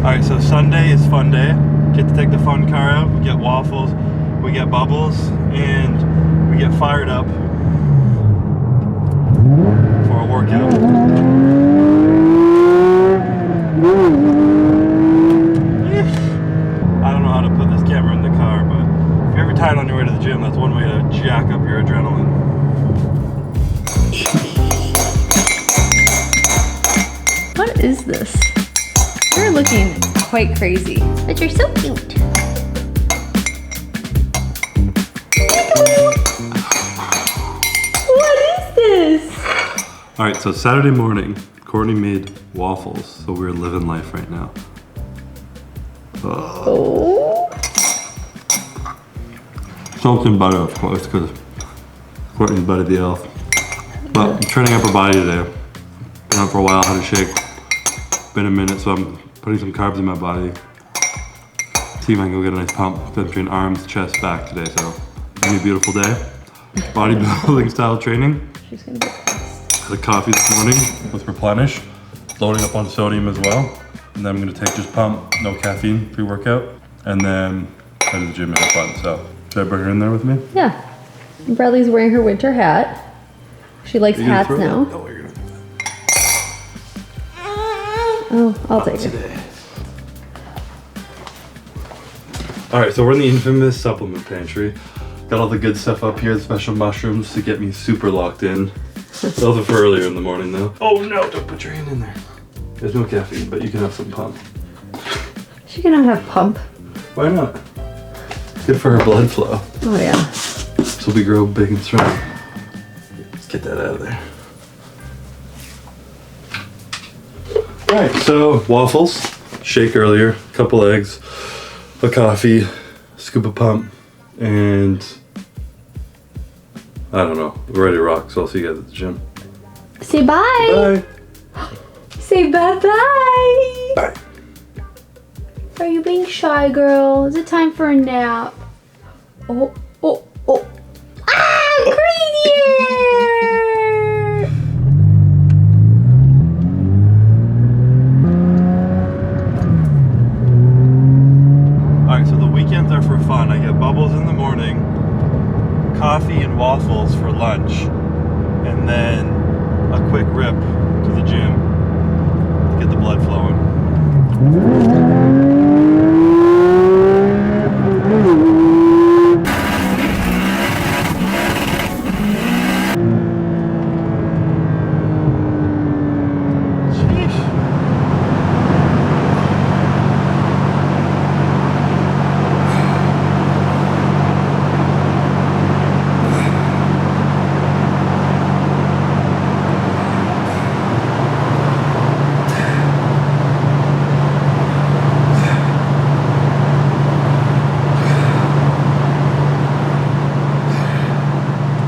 Alright, so Sunday is fun day. Get to take the fun car out, we get waffles, we get bubbles, and we get fired up for a workout. I don't know how to put this camera in the car, but if you're ever tired on your way to the gym, that's one way to jack up your adrenaline. What is this? You're looking quite crazy, but you're so cute. What is this? Alright, so Saturday morning, Courtney made waffles, so we're living life right now. Oh. Soaked in butter, of course, because Courtney's Buddy the Elf. But I'm training up her body today. Been out for a while, had a shake. Been a minute, so I'm putting some carbs in my body. See if I can go get a nice pump. Been training arms, chest, back today, so it's gonna be a beautiful day. Bodybuilding style training. She's gonna get pissed. Had a coffee this morning with Replenish. Loading up on sodium as well. And then I'm gonna take just pump, no caffeine, pre-workout. And then head to the gym and have fun. So, should I bring her in there with me? Yeah. Bradley's wearing her winter hat. She likes hats now. Oh, you're gonna do that. Oh, I'll take it. Alright, so we're in the infamous supplement pantry. Got all the good stuff up here, the special mushrooms to get me super locked in. Those are for earlier in the morning though. Oh no, don't put your hand in there. There's no caffeine, but you can have some pump. She cannot have pump. Why not? Good for her blood flow. Oh yeah. So we grow big and strong. Let's get that out of there. Alright, so waffles, shake earlier, couple eggs, a coffee, scoop of pump, and I don't know, we're ready to rock, so I'll see you guys at the gym. Say bye. Bye. Say bye-bye. Bye. Are you being shy, girl? Is it time for a nap? Oh, oh, oh. Ah, crazier! Alright, so the weekends are for fun. I get bubbles in the morning, coffee and waffles for lunch, and then a quick rip to the gym to get the blood flowing.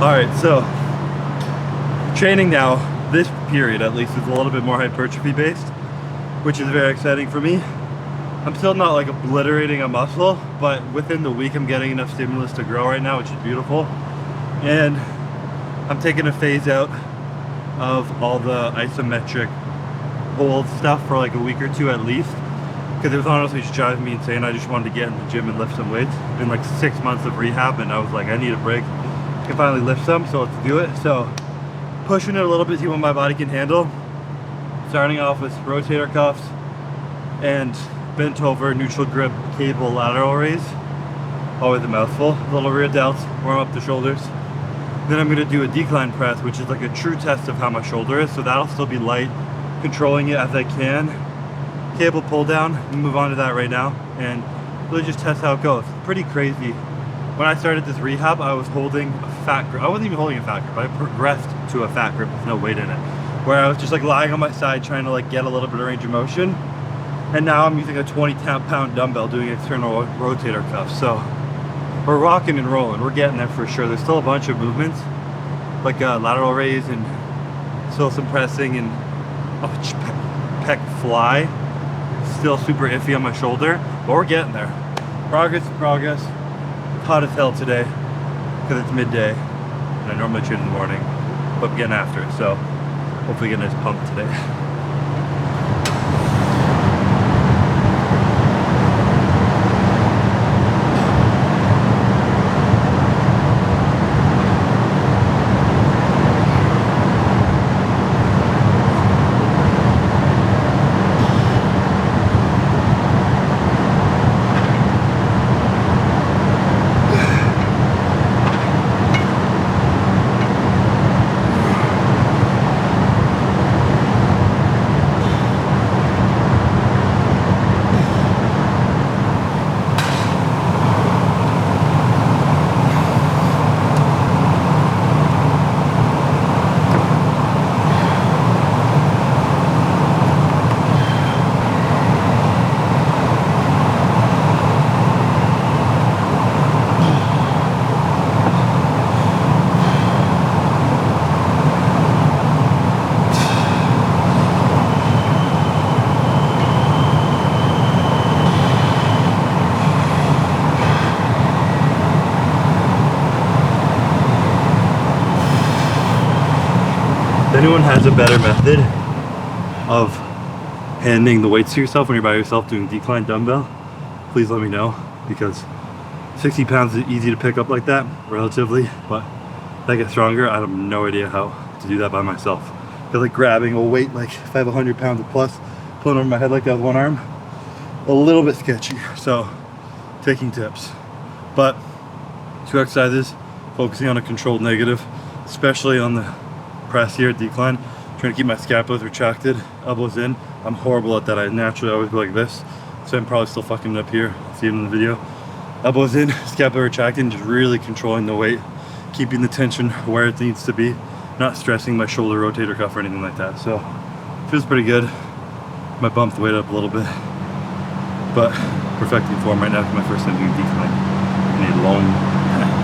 Alright, so training now, this period at least, is a little bit more hypertrophy based, which is very exciting for me. I'm still not like obliterating a muscle, but within the week I'm getting enough stimulus to grow right now, which is beautiful. And I'm taking a phase out of all the isometric hold stuff for like a week or two at least, because it was honestly just driving me insane. I just wanted to get in the gym and lift some weights. It's been like 6 months of rehab and I was like, I need a break. I can finally lift some, so let's do it. So pushing it a little bit, see what my body can handle. Starting off with rotator cuffs and bent over neutral grip cable lateral raise. Always a mouthful. Little rear delts, warm up the shoulders. Then I'm gonna do a decline press, which is like a true test of how my shoulder is. So that'll still be light, controlling it as I can. Cable pull down, move on to that right now, and really just test how it goes. It's pretty crazy. When I started this rehab, I was holding a fat grip. I wasn't even holding a fat grip. I progressed to a fat grip with no weight in it, where I was just like lying on my side trying to like get a little bit of range of motion. And now I'm using a 20-pound dumbbell doing external rotator cuffs. So we're rocking and rolling. We're getting there for sure. There's still a bunch of movements, like lateral raise and still some pressing and pec fly. Still super iffy on my shoulder, but we're getting there. Progress is progress. It's hot as hell today because it's midday and I normally train in the morning, but I'm getting after it. So hopefully get a nice pump today. anyone has a better method of handing the weights to yourself when you're by yourself doing decline dumbbell, please let me know, because 60 pounds is easy to pick up like that, relatively, but if I get stronger, I have no idea how to do that by myself. I feel like grabbing a weight, like if I have 100 pounds or plus, pulling over my head like that with one arm, a little bit sketchy, so taking tips. But 2 exercises, focusing on a controlled negative, especially on the press here at decline, trying to keep my scapulars retracted, elbows in. I'm horrible at that. I naturally always go like this, so I'm probably still fucking it up here. See it in the video. Elbows in, scapula retracted, and just really controlling the weight, keeping the tension where it needs to be, not stressing my shoulder rotator cuff or anything like that. So feels pretty good. Might bump the weight up a little bit, but perfecting form right now for my first time doing decline in a long time.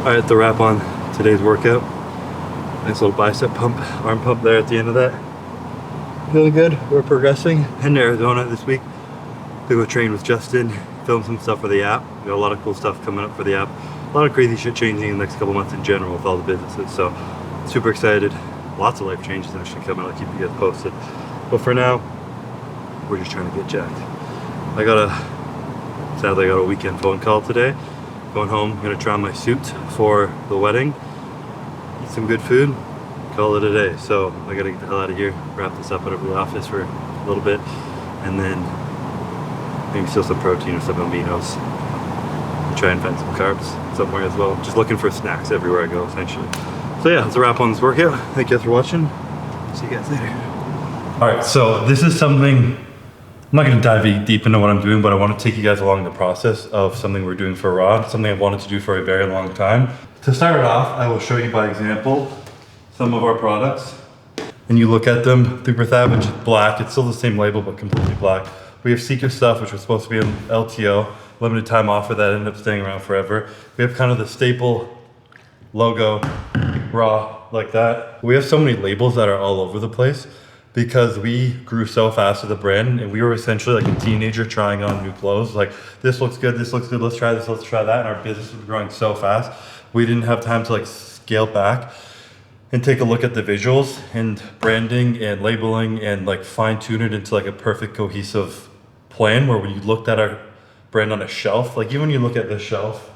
Alright, the wrap on today's workout. Nice little bicep pump, arm pump there at the end of that. Feeling good, we're progressing. Heading to Arizona this week. Gonna go train with Justin, film some stuff for the app. We got a lot of cool stuff coming up for the app. A lot of crazy shit changing in the next couple months in general with all the businesses. So super excited. Lots of life changes actually coming. I'll keep you guys posted. But for now, we're just trying to get jacked. Sadly I got a weekend phone call today. Going home, I'm gonna try on my suit for the wedding, eat some good food, call it a day. So I gotta get the hell out of here, wrap this up out of the office for a little bit, and then maybe steal some protein or some aminos. Try and find some carbs somewhere as well. Just looking for snacks everywhere I go, essentially. So yeah, that's a wrap on this workout. Thank you guys for watching. See you guys later. All right, so this is something, I'm not gonna dive deep into what I'm doing, but I wanna take you guys along the process of something we're doing for Raw, something I've wanted to do for a very long time. To start it off, I will show you by example some of our products. And you look at them, Super Savage is black, it's still the same label, but completely black. We have Secret Stuff, which was supposed to be an LTO, limited time offer that ended up staying around forever. We have kind of the staple logo, Raw, like that. We have so many labels that are all over the place, because we grew so fast as a brand, and we were essentially like a teenager trying on new clothes. Like, this looks good, let's try this, let's try that. And our business was growing so fast, we didn't have time to like scale back and take a look at the visuals and branding and labeling and like fine tune it into like a perfect cohesive plan, where when you looked at our brand on a shelf, like even when you look at this shelf,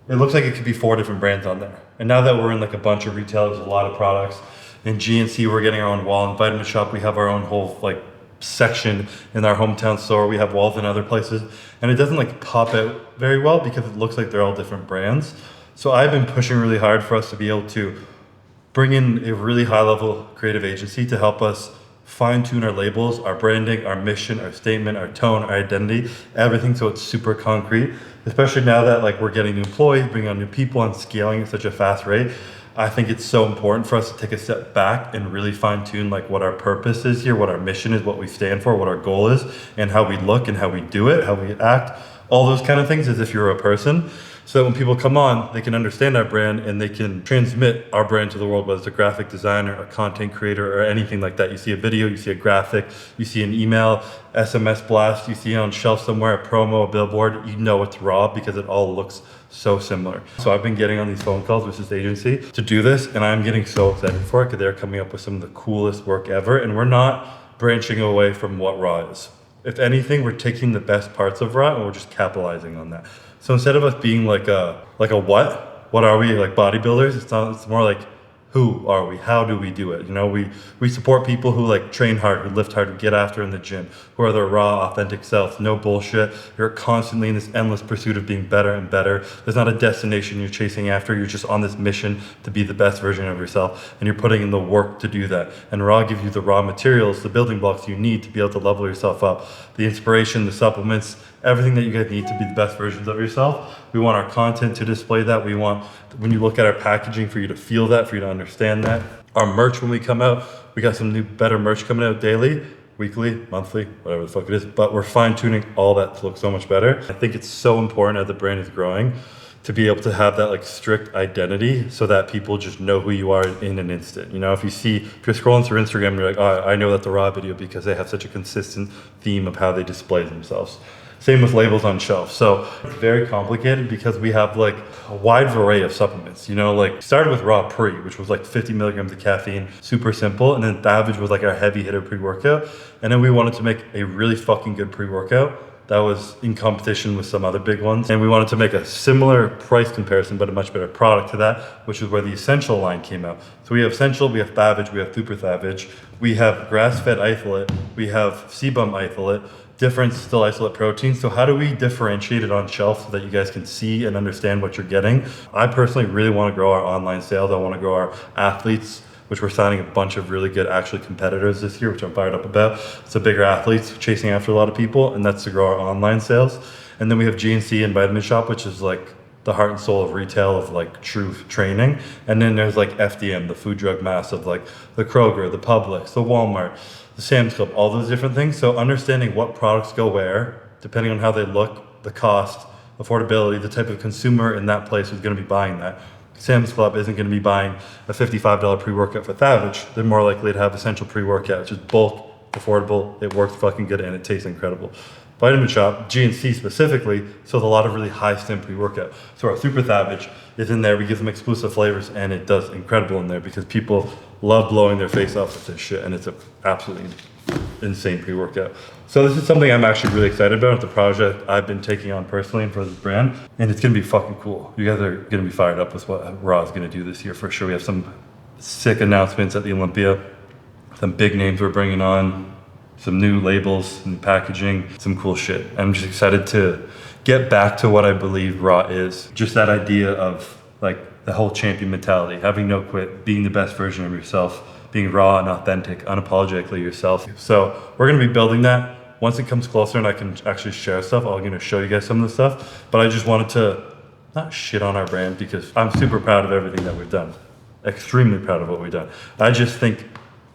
it looks like it could be 4 different brands on there. And now that we're in like a bunch of retailers, a lot of products, in GNC, we're getting our own wall. In Vitamin Shop, we have our own whole like section. In our hometown store, we have walls in other places. And it doesn't like pop out very well because it looks like they're all different brands. So I've been pushing really hard for us to be able to bring in a really high level creative agency to help us fine tune our labels, our branding, our mission, our statement, our tone, our identity, everything, so it's super concrete. Especially now that like we're getting new employees, bringing on new people and scaling at such a fast rate. I think it's so important for us to take a step back and really fine tune like what our purpose is here, what our mission is, what we stand for, what our goal is, and how we look and how we do it, how we act, all those kind of things as if you're a person. So when people come on, they can understand our brand and they can transmit our brand to the world, whether it's a graphic designer, a content creator, or anything like that. You see a video, you see a graphic, you see an email, SMS blast, you see it on shelf somewhere, a promo, a billboard, you know it's Raw because it all looks so similar. So I've been getting on these phone calls with this agency to do this, and I'm getting so excited for it because they're coming up with some of the coolest work ever, and we're not branching away from what Raw is. If anything, we're taking the best parts of Raw and we're just capitalizing on that. So instead of us being like a what are we, like bodybuilders? It's more like, who are we? How do we do it? You know, we support people who like train hard, who lift hard, who get after in the gym, who are their raw, authentic selves, no bullshit. You're constantly in this endless pursuit of being better and better. There's not a destination you're chasing after. You're just on this mission to be the best version of yourself, and you're putting in the work to do that. And Raw gives you the raw materials, the building blocks you need to be able to level yourself up, the inspiration, the supplements, everything that you guys need to be the best versions of yourself. We want our content to display that. We want, when you look at our packaging, for you to feel that, for you to understand that. Our merch, when we come out, we got some new, better merch coming out daily, weekly, monthly, whatever the fuck it is. But we're fine tuning all that to look so much better. I think it's so important as the brand is growing to be able to have that like strict identity so that people just know who you are in an instant. You know, if you're scrolling through Instagram and you're like, oh, I know that's a Raw video because they have such a consistent theme of how they display themselves. Same with labels on shelf. So it's very complicated because we have like a wide array of supplements. You know, like started with Raw Pre, which was like 50 milligrams of caffeine, super simple. And then Savage was like our heavy hitter pre-workout. And then we wanted to make a really fucking good pre-workout that was in competition with some other big ones. And we wanted to make a similar price comparison, but a much better product to that, which is where the Essential line came out. So we have Essential, we have Savage, we have Super Savage, we have grass-fed isolate, we have sebum isolate, different still isolate proteins. So how do we differentiate it on shelf so that you guys can see and understand what you're getting? I personally really want to grow our online sales. I want to grow our athletes, which we're signing a bunch of really good actually competitors this year, which I'm fired up about. So bigger athletes chasing after a lot of people, and that's to grow our online sales. And then we have GNC and Vitamin Shop, which is like the heart and soul of retail, of like true training. And then there's like FDM, the food drug mass of like the Kroger, the Publix, the Walmart, the Sam's Club, all those different things. So understanding what products go where, depending on how they look, the cost, affordability, the type of consumer in that place who's gonna be buying that. Sam's Club isn't gonna be buying a $55 pre-workout for Savage. They're more likely to have Essential pre-workout, which is bulk, affordable, it works fucking good, and it tastes incredible. Vitamin Shop, GNC specifically, sells a lot of really high stim pre-workout. So our Super Savage is in there. We give them exclusive flavors, and it does incredible in there because people love blowing their face off with this shit, and it's an absolutely insane pre-workout. So this is something I'm actually really excited about. It's a project I've been taking on personally and for this brand, and it's gonna be fucking cool. You guys are gonna be fired up with what Raw is gonna do this year for sure. We have some sick announcements at the Olympia, some big names we're bringing on, some new labels, new packaging, some cool shit. I'm just excited to get back to what I believe Raw is. Just that idea of like the whole champion mentality, having no quit, being the best version of yourself, being raw and authentic, unapologetically yourself. So we're gonna be building that. Once it comes closer and I can actually share stuff, I'm gonna show you guys some of the stuff. But I just wanted to not shit on our brand because I'm super proud of everything that we've done. Extremely proud of what we've done. I just think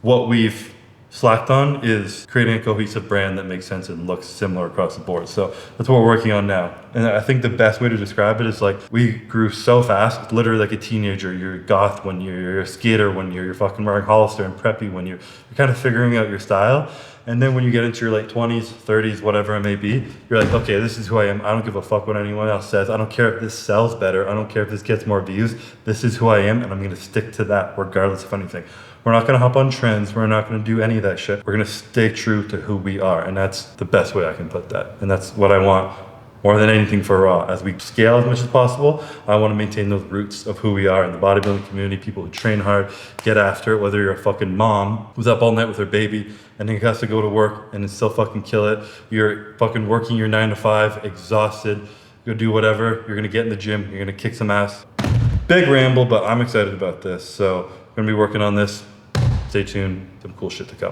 what we've slacked on is creating a cohesive brand that makes sense and looks similar across the board. So that's what we're working on now. And I think the best way to describe it is like, we grew so fast, it's literally like a teenager. You're goth when you're a skater, when you're fucking wearing Hollister and preppy, when you're kind of figuring out your style. And then when you get into your late 20s, 30s, whatever it may be, you're like, okay, this is who I am. I don't give a fuck what anyone else says. I don't care if this sells better. I don't care if this gets more views. This is who I am, and I'm gonna stick to that regardless of anything. We're not gonna hop on trends. We're not gonna do any of that shit. We're gonna stay true to who we are, and that's the best way I can put that. And that's what I want more than anything for Raw. As we scale as much as possible, I wanna maintain those roots of who we are in the bodybuilding community, people who train hard, get after it, whether you're a fucking mom who's up all night with her baby and then has to go to work and then still fucking kill it. You're fucking working your 9 to 5, exhausted, go do whatever. You're gonna get in the gym, you're gonna kick some ass. Big ramble, but I'm excited about this. So we're gonna be working on this. Stay tuned, some cool shit to come.